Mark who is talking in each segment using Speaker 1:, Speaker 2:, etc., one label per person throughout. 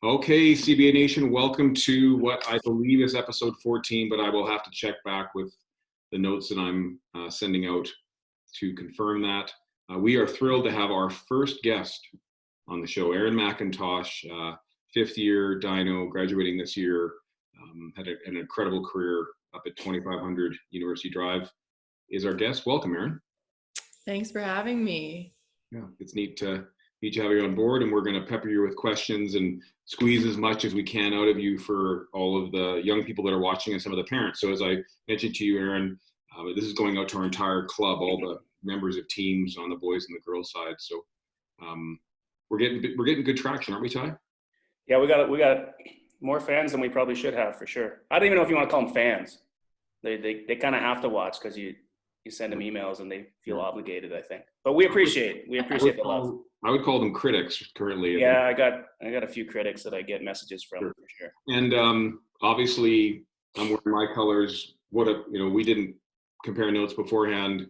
Speaker 1: Okay, CBA Nation, welcome to what I believe is episode 14, but I will have to check back with the notes that I'm sending out to confirm that. We are thrilled to have our first guest on the show, Erin McIntosh, fifth year dyno, graduating this year, had an incredible career up at 2500 University Drive, is our guest. Welcome, Erin.
Speaker 2: Thanks for having me.
Speaker 1: Yeah, it's neat to have you on board, and we're going to pepper you with questions and squeeze as much as we can out of you for all of the young people that are watching and some of the parents. So as I mentioned to you, Erin, this is going out to our entire club, all the members of teams on the boys and the girls side. So we're getting good traction, aren't we, Ty?
Speaker 3: Yeah, we got more fans than we probably should have, for sure. I don't even know if you want to call them fans. They kind of have to watch because you send them emails and they feel obligated, I think. But we appreciate the love.
Speaker 1: I would call them critics currently.
Speaker 3: Yeah, I got a few critics that I get messages from, for sure.
Speaker 1: And obviously, I'm wearing my colors. We didn't compare notes beforehand.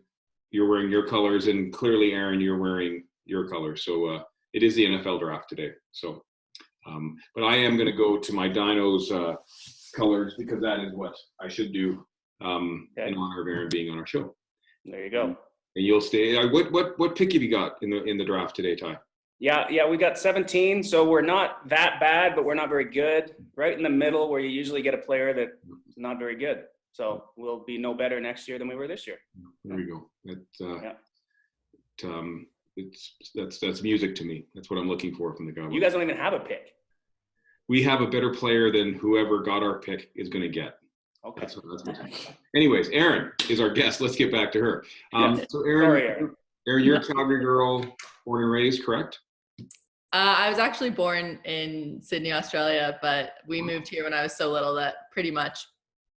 Speaker 1: You're wearing your colors, and clearly, Erin, you're wearing your colors. So it is the NFL draft today. So, but I am going to go to my Dinos colors because that is what I should do in honor of Erin being on our show.
Speaker 3: There you go.
Speaker 1: And you'll stay. What pick have you got in the draft today, Ty?
Speaker 3: Yeah, we got 17. So we're not that bad, but we're not very good. Right in the middle, where you usually get a player that's not very good. So we'll be no better next year than we were this year.
Speaker 1: There we go. That's music to me. That's what I'm looking for from the government.
Speaker 3: You guys don't even have a pick.
Speaker 1: We have a better player than whoever got our pick is going to get.
Speaker 3: Okay.
Speaker 1: Anyways, Erin is our guest. Let's get back to her. So
Speaker 3: Erin,
Speaker 1: you're a Calgary girl, born and raised, correct?
Speaker 2: I was actually born in Sydney, Australia, but we moved here when I was so little that pretty much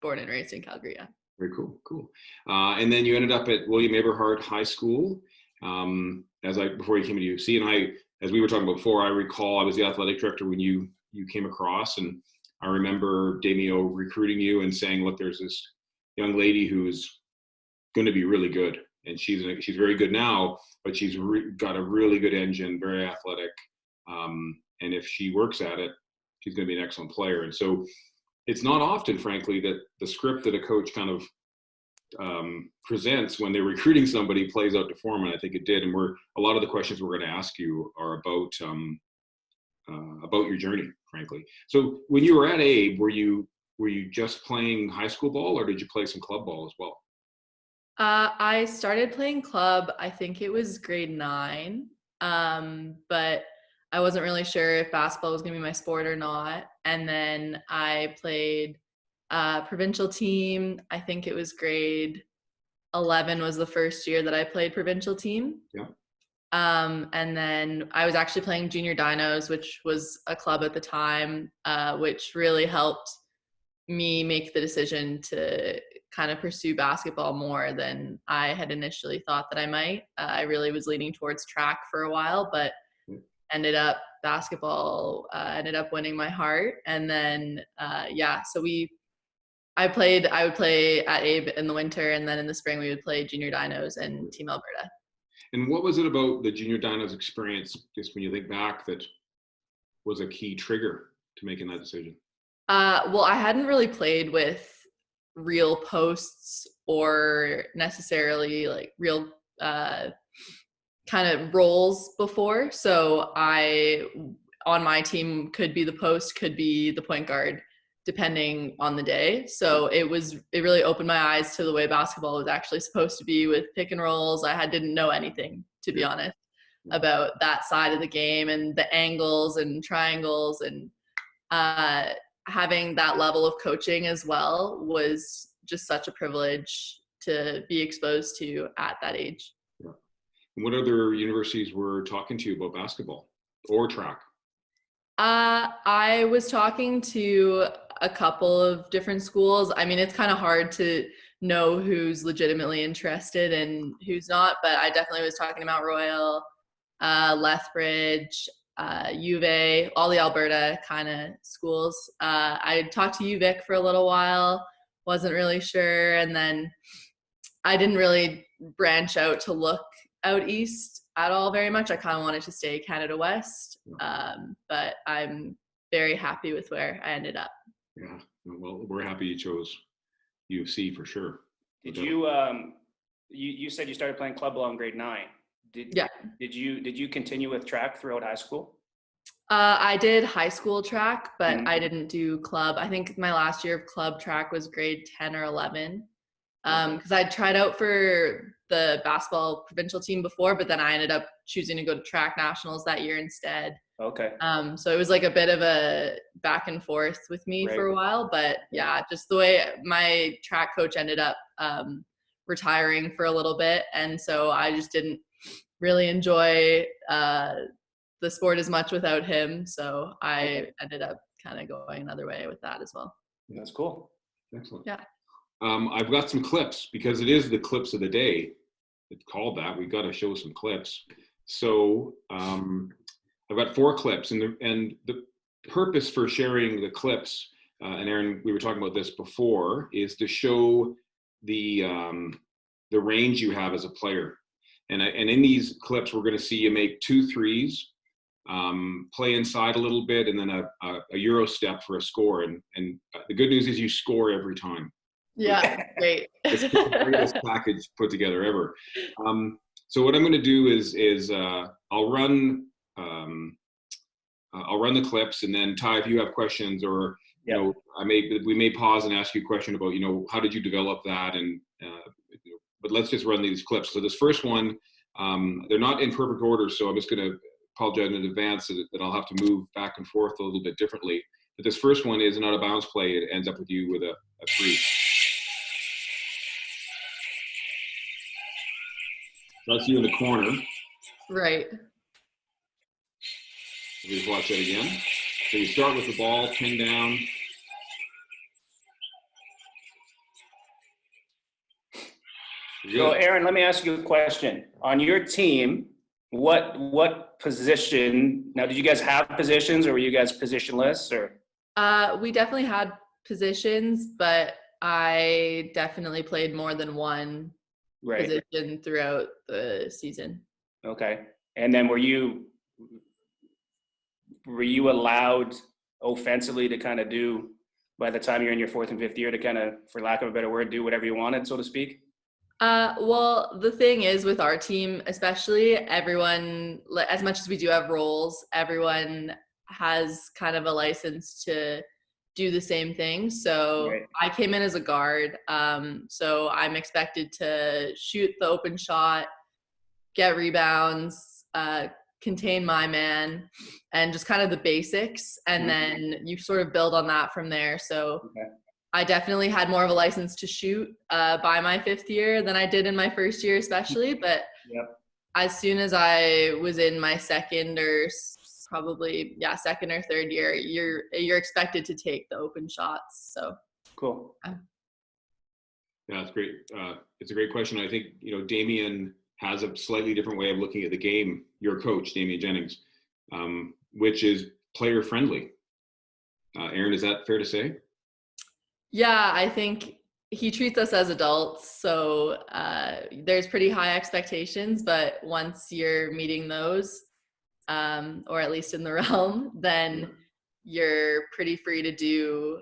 Speaker 2: born and raised in Calgary, yeah.
Speaker 1: Very cool. And then you ended up at William Eberhard High School before you came to UC. And as we were talking about before, I recall I was the athletic director when you came across, and I remember Damio recruiting you and saying, look, there's this young lady who's going to be really good. And she's very good now, but she's got a really good engine, very athletic. And if she works at it, she's going to be an excellent player. And so it's not often, frankly, that the script that a coach kind of presents when they're recruiting somebody plays out to form. And I think it did. And a lot of the questions we're going to ask you are about your journey, frankly. So when you were at Abe, were you just playing high school ball, or did you play some club ball as well?
Speaker 2: I started playing club, I think it was grade 9, but I wasn't really sure if basketball was going to be my sport or not. And then I played provincial team. I think it was grade 11 was the first year that I played provincial team.
Speaker 1: Yeah.
Speaker 2: And then I was actually playing junior dinos, which was a club at the time, which really helped me make the decision to kind of pursue basketball more than I had initially thought that I might. I really was leaning towards track for a while, but basketball ended up winning my heart. And then, so I would play at Abe in the winter, and then in the spring we would play junior dinos and Team Alberta.
Speaker 1: And what was it about the junior dinos experience, just when you think back, that was a key trigger to making that decision?
Speaker 2: Well, I hadn't really played with real posts or necessarily like real kind of roles before. So on my team could be the post, could be the point guard, depending on the day. So it really opened my eyes to the way basketball was actually supposed to be with pick and rolls. I didn't know anything, to be honest, about that side of the game and the angles and triangles, and having that level of coaching as well was just such a privilege to be exposed to at that age.
Speaker 1: Yeah. And what other universities were talking to you about basketball or track?
Speaker 2: I was talking to a couple of different schools. I mean, it's kind of hard to know who's legitimately interested and who's not, but I definitely was talking to Mount Royal, Lethbridge, U of A, all the Alberta kind of schools. I talked to UVic for a little while, wasn't really sure, and then I didn't really branch out to look out east at all very much. I kind of wanted to stay Canada West, but I'm very happy with where I ended up.
Speaker 1: Yeah. Well, we're happy you chose U of C for sure.
Speaker 3: Did you, you said you started playing club ball in grade 9.
Speaker 2: Yeah.
Speaker 3: Did you continue with track throughout high school?
Speaker 2: I did high school track, but
Speaker 3: Mhm.
Speaker 2: I didn't do club. I think my last year of club track was grade 10 or 11. Because I tried out for the basketball provincial team before, but then I ended up choosing to go to track nationals that year instead.
Speaker 3: Okay.
Speaker 2: So it was like a bit of a back and forth with me for a while, but yeah, just the way my track coach ended up retiring for a little bit. And so I just didn't really enjoy the sport as much without him. So I ended up kind of going another way with that as well.
Speaker 3: That's cool.
Speaker 1: Excellent.
Speaker 2: Yeah.
Speaker 1: I've got some clips because it is the clips of the day. It's called that. We've got to show some clips. So I've got 4 clips, and the purpose for sharing the clips, and Erin, we were talking about this before, is to show the range you have as a player. And in these clips, we're going to see you make 2 threes, play inside a little bit, and then a Euro step for a score. And the good news is you score every time.
Speaker 2: Yeah, great.
Speaker 1: It's the greatest package put together ever. So what I'm going to do is I'll run the clips, and then Ty, if you have questions, or you know, we may pause and ask you a question about, you know, how did you develop that, and but let's just run these clips. So this first one, they're not in perfect order, so I'm just going to apologize in advance that I'll have to move back and forth a little bit differently. But this first one is an out of bounds play. It ends up with you with a 3. That's you in the corner.
Speaker 2: Right.
Speaker 1: Just watch that again. So you start with the ball pinned down.
Speaker 3: So Erin, let me ask you a question. On your team, what position? Now, did you guys have positions, or were you guys positionless, or?
Speaker 2: We definitely had positions, but I definitely played more than one position throughout the season.
Speaker 3: Okay. And then were you allowed offensively to kind of do, by the time you're in your 4th and 5th year, to kind of, for lack of a better word, do whatever you wanted, so to speak?
Speaker 2: Well, the thing is with our team, especially, everyone, as much as we do have roles, everyone has kind of a license to do the same thing. So I came in as a guard. So I'm expected to shoot the open shot, get rebounds, contain my man, and just kind of the basics. And then you sort of build on that from there. So I definitely had more of a license to shoot by my 5th year than I did in my 1st year, especially. But as soon as I was in my 2nd or 3rd year, you're expected to take the open shots. So
Speaker 3: cool.
Speaker 1: Yeah, that's great. It's a great question. I think, you know, Damien has a slightly different way of looking at the game. Your coach, Damien Jennings, which is player friendly. Erin, is that fair to say?
Speaker 2: Yeah, I think he treats us as adults, so there's pretty high expectations, but once you're meeting those, or at least in the realm, then you're pretty free to do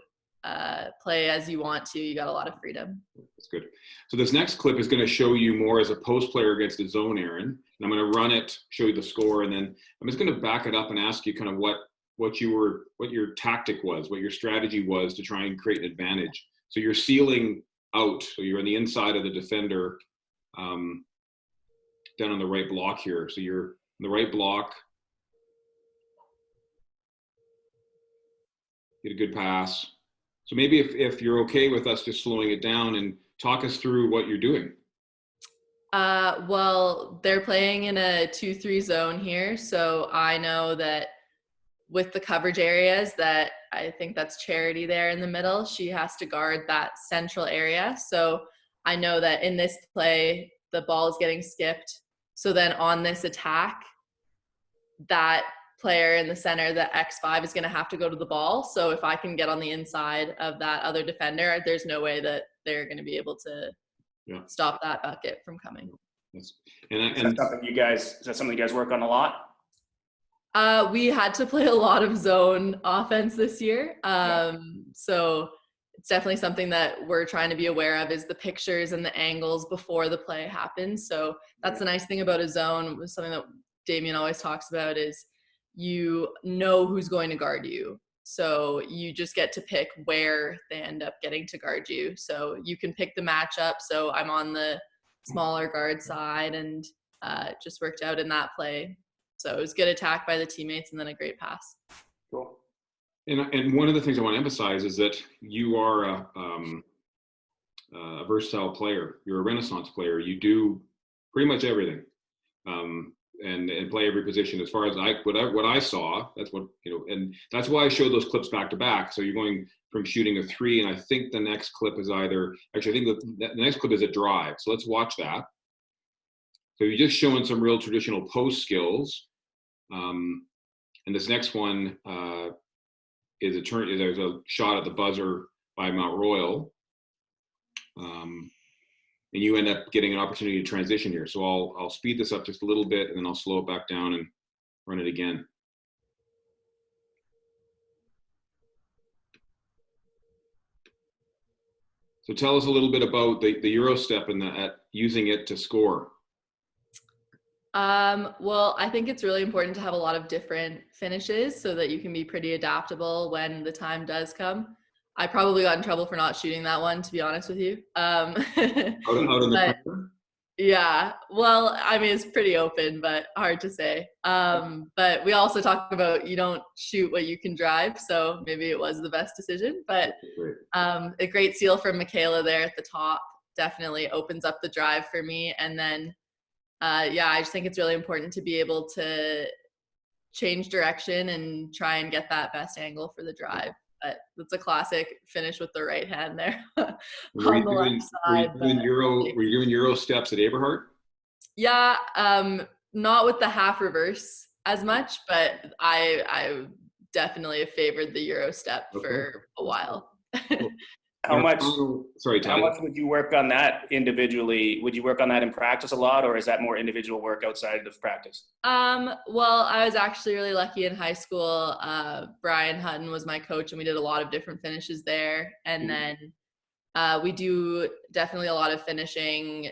Speaker 2: play as you want to. You got a lot of freedom.
Speaker 1: That's good. So this next clip is going to show you more as a post player against the zone, Erin. And I'm going to run it, show you the score, and then I'm just going to back it up and ask you kind of what your tactic was, what your strategy was to try and create an advantage. So you're sealing out, so you're on the inside of the defender, down on the right block here. So you're on the right block. Get a good pass. So maybe if you're okay with us just slowing it down and talk us through what you're doing.
Speaker 2: Well, they're playing in a 2-3 zone here, so I know that with the coverage areas, that I think that's Charity there in the middle. She has to guard that central area. So I know that in this play, the ball is getting skipped. So then on this attack, that player in the center, the X5, is going to have to go to the ball. So if I can get on the inside of that other defender, there's no way that they're going to be able to stop that bucket from coming.
Speaker 3: Is that something you guys work on a lot?
Speaker 2: We had to play a lot of zone offense this year. So it's definitely something that we're trying to be aware of, is the pictures and the angles before the play happens. So that's the nice thing about a zone, something that Damien always talks about, is you know who's going to guard you. So you just get to pick where they end up getting to guard you. So you can pick the matchup. So I'm on the smaller guard side, and just worked out in that play. So it was good attack by the teammates and then a great pass.
Speaker 3: Cool.
Speaker 1: And one of the things I want to emphasize is that you are a versatile player. You're a Renaissance player. You do pretty much everything, and play every position. As far as what I saw, that's what, and that's why I showed those clips back to back. So you're going from shooting a 3, and I think the next clip is the next clip is a drive. So let's watch that. So you're just showing some real traditional post skills. And this next one is there's a shot at the buzzer by Mount Royal. And you end up getting an opportunity to transition here. So I'll speed this up just a little bit, and then I'll slow it back down and run it again. So tell us a little bit about the Euro step and using it to score.
Speaker 2: Well, I think it's really important to have a lot of different finishes so that you can be pretty adaptable when the time does come. I probably got in trouble for not shooting that one, to be honest with you.
Speaker 1: Out of the corner?
Speaker 2: Yeah, well, I mean, it's pretty open, but hard to say. But we also talk about you don't shoot what you can drive, so maybe it was the best decision. But a great seal from Michaela there at the top definitely opens up the drive for me. And then I just think it's really important to be able to change direction and try and get that best angle for the drive. But it's a classic finish with the right hand there on the left side.
Speaker 1: Were you doing Euro steps at Eberhard?
Speaker 2: Yeah, not with the half reverse as much, but I definitely have favored the Euro step for a while.
Speaker 3: How much would you work on that individually? Would you work on that in practice a lot, or is that more individual work outside of practice?
Speaker 2: Well, I was actually really lucky in high school. Brian Hutton was my coach, and we did a lot of different finishes there. And then we do definitely a lot of finishing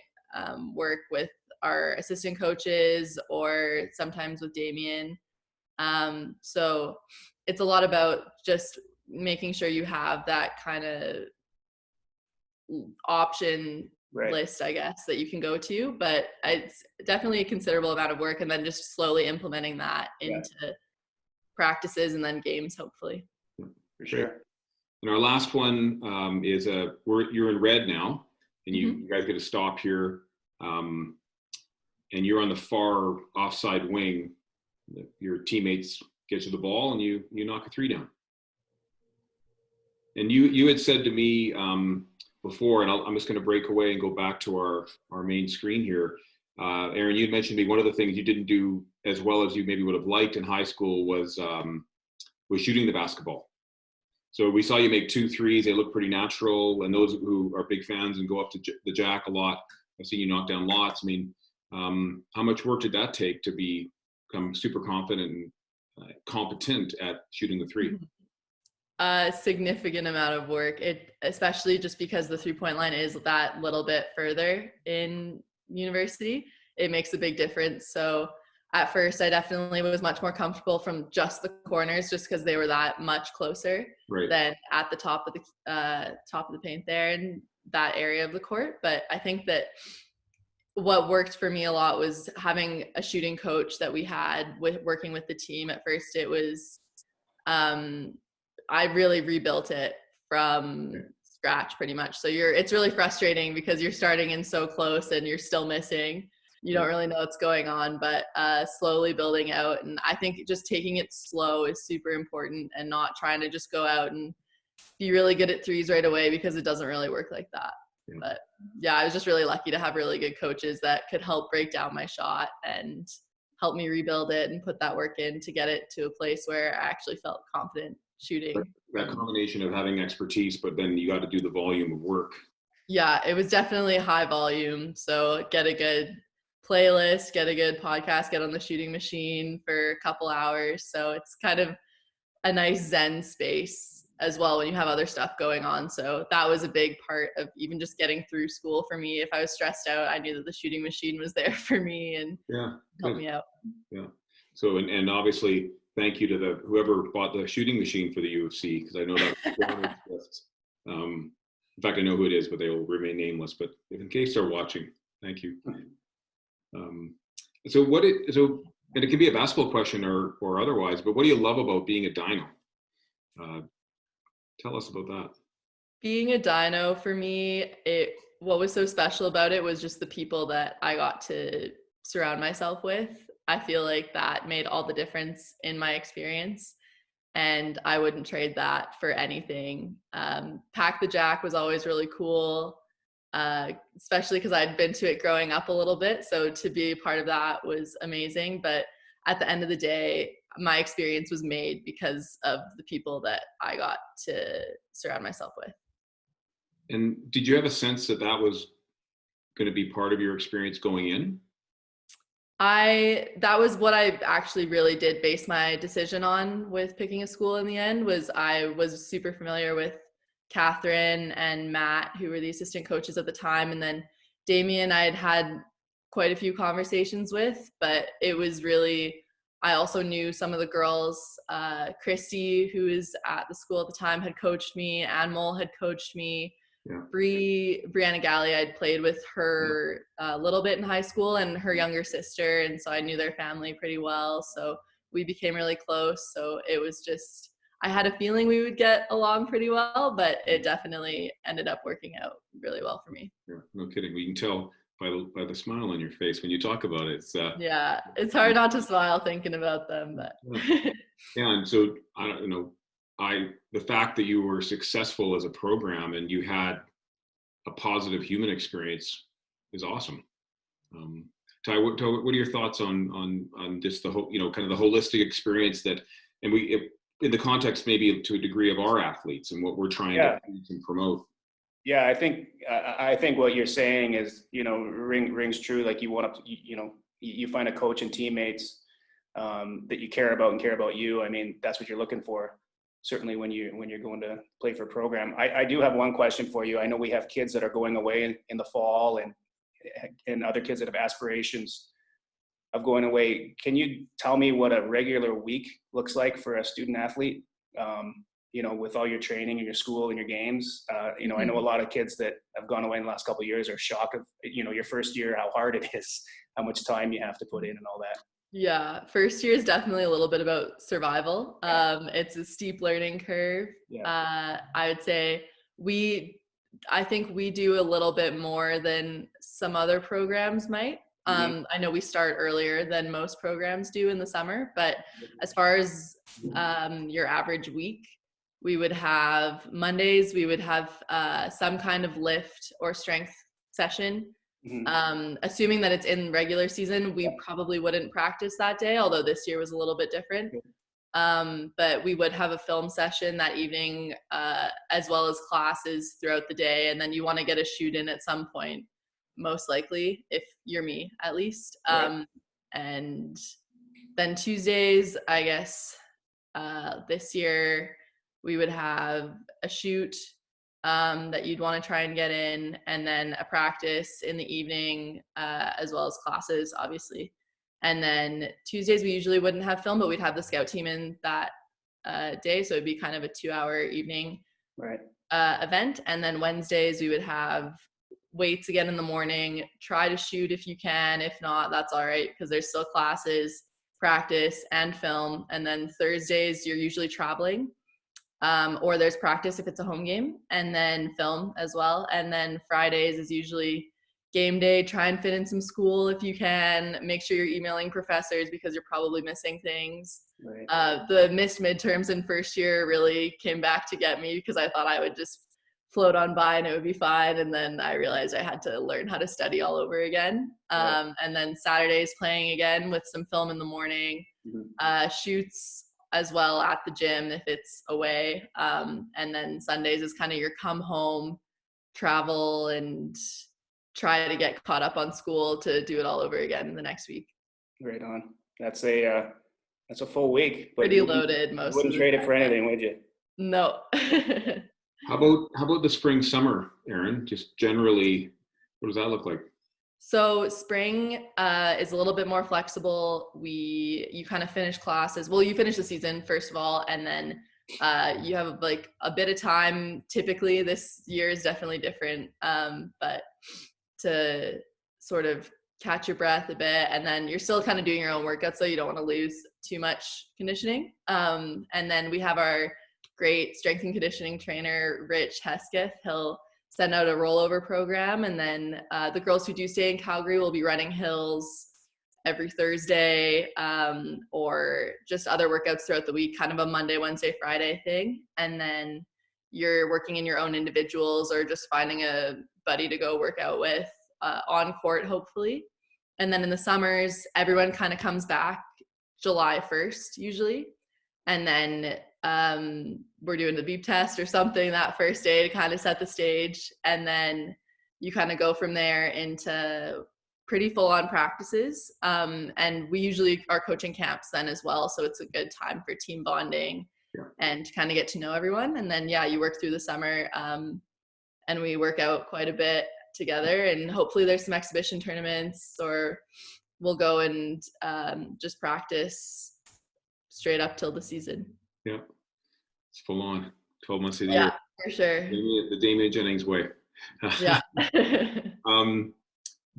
Speaker 2: work with our assistant coaches, or sometimes with Damien. So it's a lot about just making sure you have that kind of option list, I guess, that you can go to, but it's definitely a considerable amount of work, and then just slowly implementing that into practices and then games, hopefully.
Speaker 3: For sure.
Speaker 1: And our last one is you're in red now, and you guys get a stop here, and you're on the far offside wing. Your teammates get you the ball, and you knock a 3 down. And you had said to me before, and I'm just going to break away and go back to our main screen here. Erin, you had mentioned to me one of the things you didn't do as well as you maybe would have liked in high school was shooting the basketball. So we saw you make 2 threes. They look pretty natural. And those who are big fans and go up to the jack a lot, I've seen you knock down lots. I mean, how much work did that take to become super confident and competent at shooting the 3?
Speaker 2: A significant amount of work, especially just because the 3-point line is that little bit further in university. It makes a big difference. So at first I definitely was much more comfortable from just the corners, just because they were that much closer than at the top of the paint there in that area of the court. But I think that what worked for me a lot was having a shooting coach that we had working with the team. At first it was I really rebuilt it from scratch pretty much. So it's really frustrating because you're starting in so close and you're still missing. You don't really know what's going on, but slowly building out. And I think just taking it slow is super important, and not trying to just go out and be really good at 3s right away, because it doesn't really work like that. Yeah. But yeah, I was just really lucky to have really good coaches that could help break down my shot and help me rebuild it and put that work in to get it to a place where I actually felt confident shooting.
Speaker 1: That combination of having expertise, but then you got to do the volume of work.
Speaker 2: Yeah, it was definitely high volume. So get a good playlist, get a good podcast, get on the shooting machine for a couple hours. So it's kind of a nice zen space as well when you have other stuff going on. So that was a big part of even just getting through school for me. If I was stressed out, I knew that the shooting machine was there for me and helped me out.
Speaker 1: Yeah. So, and obviously, thank you to whoever bought the shooting machine for the UFC, because I know that. In fact, I know who it is, but they will remain nameless. But in case they're watching, thank you. And it can be a basketball question or otherwise, but what do you love about being a Dino? Tell us about that.
Speaker 2: Being a Dino for me, what was so special about it was just the people that I got to surround myself with. I feel like that made all the difference in my experience, and I wouldn't trade that for anything. Pack the Jack was always really cool, especially because I'd been to it growing up a little bit. So to be a part of that was amazing. But at the end of the day, my experience was made because of the people that I got to surround myself with.
Speaker 1: And did you have a sense that was going to be part of your experience going in?
Speaker 2: That was what I actually really did base my decision on with picking a school in the end. Was I was super familiar with Catherine and Matt, who were the assistant coaches at the time. And then Damien, I had quite a few conversations with, but it was really, I also knew some of the girls. Christy, who was at the school at the time, had coached me. Anmol had coached me.
Speaker 1: Yeah.
Speaker 2: Brianna Galley, I'd played with her a little bit in high school, and her younger sister, and so I knew their family pretty well. So we became really close. So it was just, I had a feeling we would get along pretty well, but it definitely ended up working out really well for me.
Speaker 1: Yeah, no kidding. We can tell by the smile on your face when you talk about it.
Speaker 2: Yeah, it's hard not to smile thinking about them, but
Speaker 1: yeah. And so I don't know. The fact that you were successful as a program and you had a positive human experience is awesome. Ty, what are your thoughts on just the whole, kind of the holistic experience that, and in the context maybe to a degree of our athletes and what we're trying to teach and promote?
Speaker 3: Yeah, I think what you're saying is, rings true. Like you find a coach and teammates that you care about and care about you. I mean, that's what you're looking for. Certainly when you're going to play for a program. I do have one question for you. I know we have kids that are going away in the fall and other kids that have aspirations of going away. Can you tell me what a regular week looks like for a student athlete? With all your training and your school and your games. I know a lot of kids that have gone away in the last couple of years are shocked of, your first year, how hard it is, how much time you have to put in and all that.
Speaker 2: Yeah, first year is definitely a little bit about survival. It's a steep learning curve. I would say I think we do a little bit more than some other programs might. I know we start earlier than most programs do in the summer, but as far as your average week, we would have Mondays, we would have some kind of lift or strength session. Assuming that it's in regular season, we probably wouldn't practice that day, although this year was a little bit different. But we would have a film session that evening, as well as classes throughout the day. And then you want to get a shoot in at some point, most likely, if you're me, at least. And then Tuesdays, I guess, this year, we would have a shoot that you'd want to try and get in, and then a practice in the evening, as well as classes, obviously. And then Tuesdays, we usually wouldn't have film, but we'd have the scout team in that day. So it'd be kind of a 2-hour evening event. And then Wednesdays, we would have weights again in the morning, try to shoot if you can. If not, that's all right, because there's still classes, practice, and film. And then Thursdays, you're usually traveling. Or there's practice if it's a home game, and then film as well. And then Fridays is usually game day. Try and fit in some school if you can. Make sure you're emailing professors because you're probably missing things. The missed midterms in first year really came back to get me because I thought I would just float on by and it would be fine. And then I realized I had to learn how to study all over again. And then Saturdays playing again with some film in the morning, shoots as well at the gym if it's away. And then Sundays is kind of your come home, travel, and try to get caught up on school to do it all over again the next week.
Speaker 3: Right on. That's a full week. But
Speaker 2: Pretty loaded
Speaker 3: you
Speaker 2: most
Speaker 3: wouldn't
Speaker 2: of the
Speaker 3: trade it
Speaker 2: time.
Speaker 3: for anything, would you?
Speaker 2: No.
Speaker 1: How about the spring, summer, Erin? Just generally, what does that look like?
Speaker 2: So spring is a little bit more flexible. You kind of finish classes. Well, you finish the season first of all, and then you have like a bit of time. Typically, this year is definitely different, but to sort of catch your breath a bit, and then you're still kind of doing your own workouts, so you don't want to lose too much conditioning. And then we have our great strength and conditioning trainer, Rich Hesketh. He'll send out a rollover program, and then the girls who do stay in Calgary will be running hills every Thursday, or just other workouts throughout the week, kind of a Monday, Wednesday, Friday thing. And then you're working in your own individuals or just finding a buddy to go work out with on court, hopefully. And then in the summers, everyone kind of comes back July 1st usually. And then we're doing the beep test or something that first day to kind of set the stage. And then you kind of go from there into pretty full-on practices. And we usually are coaching camps then as well. So it's a good time for team bonding and to kind of get to know everyone. And then, you work through the summer and we work out quite a bit together. And hopefully there's some exhibition tournaments, or we'll go and just practice straight up till the season.
Speaker 1: Yeah, it's full on. 12 months of the
Speaker 2: Yeah,
Speaker 1: year.
Speaker 2: for sure.
Speaker 1: The Damien Jennings way.
Speaker 2: Yeah.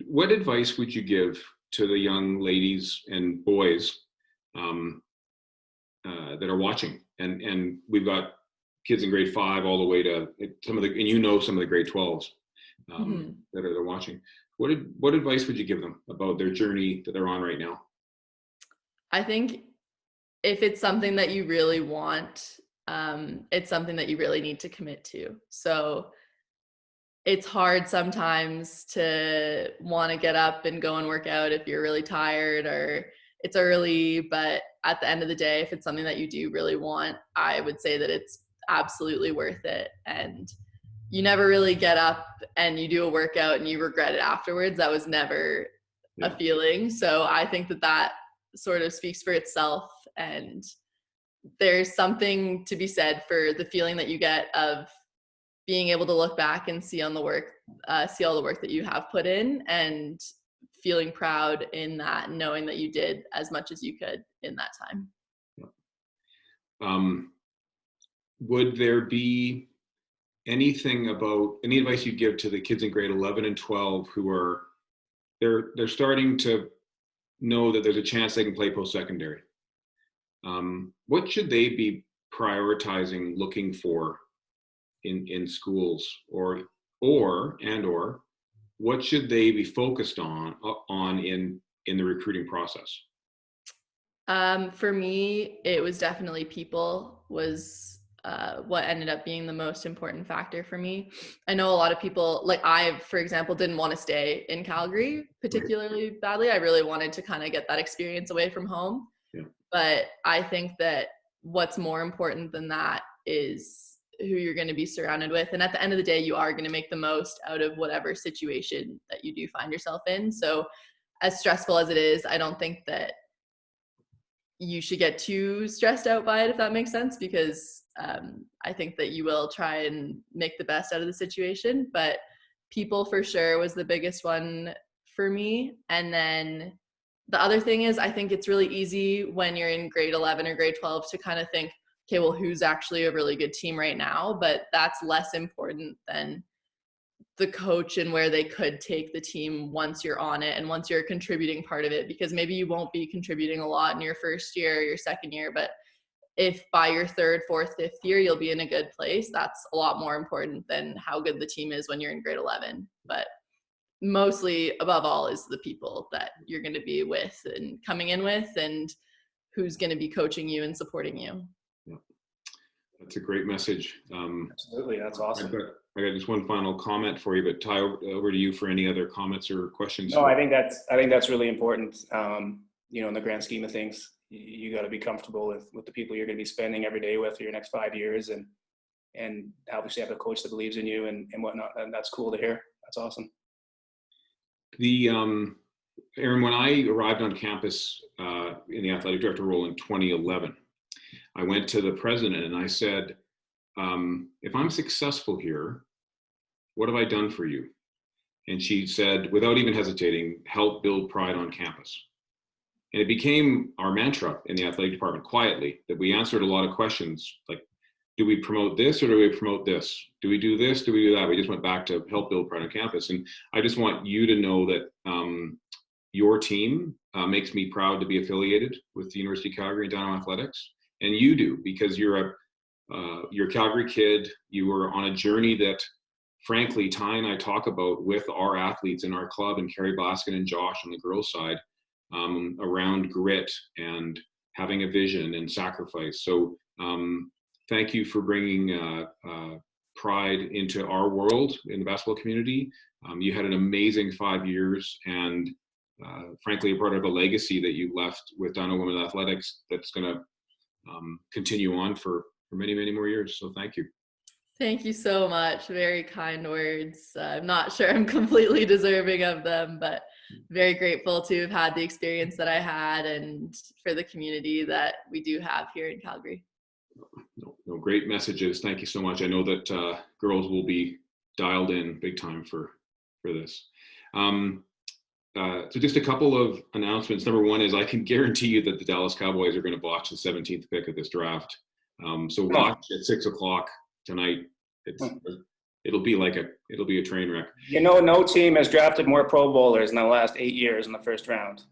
Speaker 1: What advice would you give to the young ladies and boys that are watching? And we've got kids in grade 5 all the way to some of the grade 12s that are watching. What advice would you give them about their journey that they're on right now?
Speaker 2: I think if it's something that you really want, it's something that you really need to commit to. So it's hard sometimes to want to get up and go and work out if you're really tired or it's early. But at the end of the day, if it's something that you do really want, I would say that it's absolutely worth it. And you never really get up and you do a workout and you regret it afterwards. That was never a feeling. So I think that sort of speaks for itself. And there's something to be said for the feeling that you get of being able to look back and see all the work that you have put in, and feeling proud in that, knowing that you did as much as you could in that time.
Speaker 1: Would there be any advice you'd give to the kids in grade 11 and 12 who are they're starting to know that there's a chance they can play post-secondary? What should they be prioritizing, looking for in schools, or what should they be focused on in the recruiting process?
Speaker 2: For me, it was definitely people was what ended up being the most important factor for me. I know a lot of people, like I, for example, didn't want to stay in Calgary particularly badly. I really wanted to kind of get that experience away from home. Yeah. But I think that what's more important than that is who you're going to be surrounded with. And at the end of the day, you are going to make the most out of whatever situation that you do find yourself in. So as stressful as it is, I don't think that you should get too stressed out by it, if that makes sense, because I think that you will try and make the best out of the situation. But people for sure was the biggest one for me. And then the other thing is, I think it's really easy when you're in grade 11 or grade 12 to kind of think, okay, well, who's actually a really good team right now? But that's less important than the coach and where they could take the team once you're on it and once you're a contributing part of it, because maybe you won't be contributing a lot in your first year or your second year, but if by your third, fourth, fifth year, you'll be in a good place, that's a lot more important than how good the team is when you're in grade 11. But mostly above all is the people that you're going to be with and coming in with, and who's going to be coaching you and supporting you.
Speaker 1: Yeah. That's a great message.
Speaker 3: Absolutely. That's awesome.
Speaker 1: I got just one final comment for you, but Ty, over to you for any other comments or questions.
Speaker 3: No, I think that's really important. In the grand scheme of things, you got to be comfortable with the people you're going to be spending every day with for your next 5 years, and obviously have a coach that believes in you and whatnot. And that's cool to hear. That's awesome.
Speaker 1: The Erin, when I arrived on campus in the athletic director role in 2011, I went to the president and I said, if I'm successful here, what have I done for you? And she said, without even hesitating, help build pride on campus. And it became our mantra in the athletic department quietly, that we answered a lot of questions like, do we promote this or do we promote this? Do we do this? Do we do that? We just went back to help build pride on campus. And I just want you to know that your team makes me proud to be affiliated with the University of Calgary and Dynamo Athletics. And you do, because you're a Calgary kid. You were on a journey that, frankly, Ty and I talk about with our athletes in our club, and Carrie Blaskin and Josh on the girls' side, around grit and having a vision and sacrifice. So thank you for bringing pride into our world in the basketball community. You had an amazing 5 years, and frankly, a part of a legacy that you left with Dynamo Women's Athletics that's going to continue on for many, many more years. So thank you.
Speaker 2: Thank you so much. Very kind words. I'm not sure I'm completely deserving of them, but very grateful to have had the experience that I had and for the community that we do have here in Calgary.
Speaker 1: No, great messages. Thank you so much. I know that girls will be dialed in big time for this. So just a couple of announcements. Number one is I can guarantee you that the Dallas Cowboys are going to botch the 17th pick of this draft. So watch at 6:00 tonight. It'll be a train wreck.
Speaker 3: You know, no team has drafted more Pro Bowlers in the last 8 years in the first round.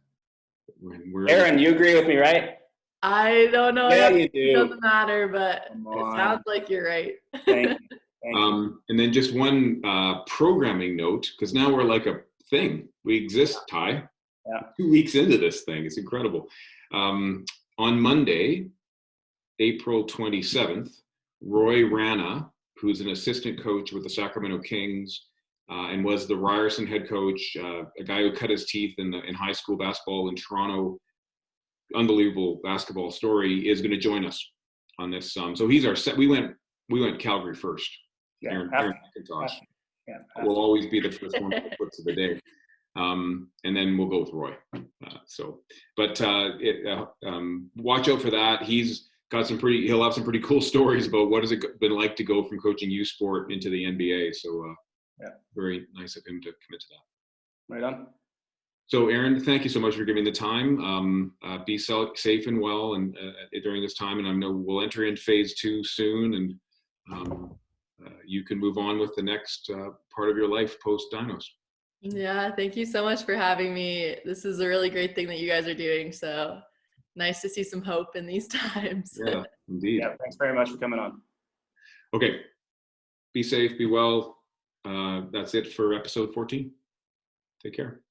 Speaker 3: Erin, you agree with me, right?
Speaker 2: I don't know.
Speaker 3: Yeah, you do.
Speaker 2: It doesn't matter, but it sounds like you're right.
Speaker 3: Thank you.
Speaker 1: And then just one programming note, because now we're like a thing. We exist, Ty.
Speaker 3: Yeah.
Speaker 1: 2 weeks into this thing. It's incredible. On Monday, April 27th, Roy Rana, who's an assistant coach with the Sacramento Kings and was the Ryerson head coach, a guy who cut his teeth in high school basketball in Toronto, unbelievable basketball story, is going to join us on this. So he's our set. We went Calgary first.
Speaker 3: Yeah,
Speaker 1: Erin McIntosh.
Speaker 3: Yeah,
Speaker 1: will always be the first one to put to the day. And then we'll go with Roy. Watch out for that. He's got he'll have some pretty cool stories about what has it been like to go from coaching youth sport into the NBA. So very nice of him to commit to that.
Speaker 3: Right on.
Speaker 1: So Erin, thank you so much for giving the time. Be safe and well and during this time. And I know we'll enter in phase 2 soon, and you can move on with the next part of your life post Dinos.
Speaker 2: Yeah, thank you so much for having me. This is a really great thing that you guys are doing. So nice to see some hope in these times.
Speaker 1: Yeah, indeed.
Speaker 3: Yeah, thanks very much for coming on.
Speaker 1: Okay. Be safe, be well. That's it for episode 14. Take care.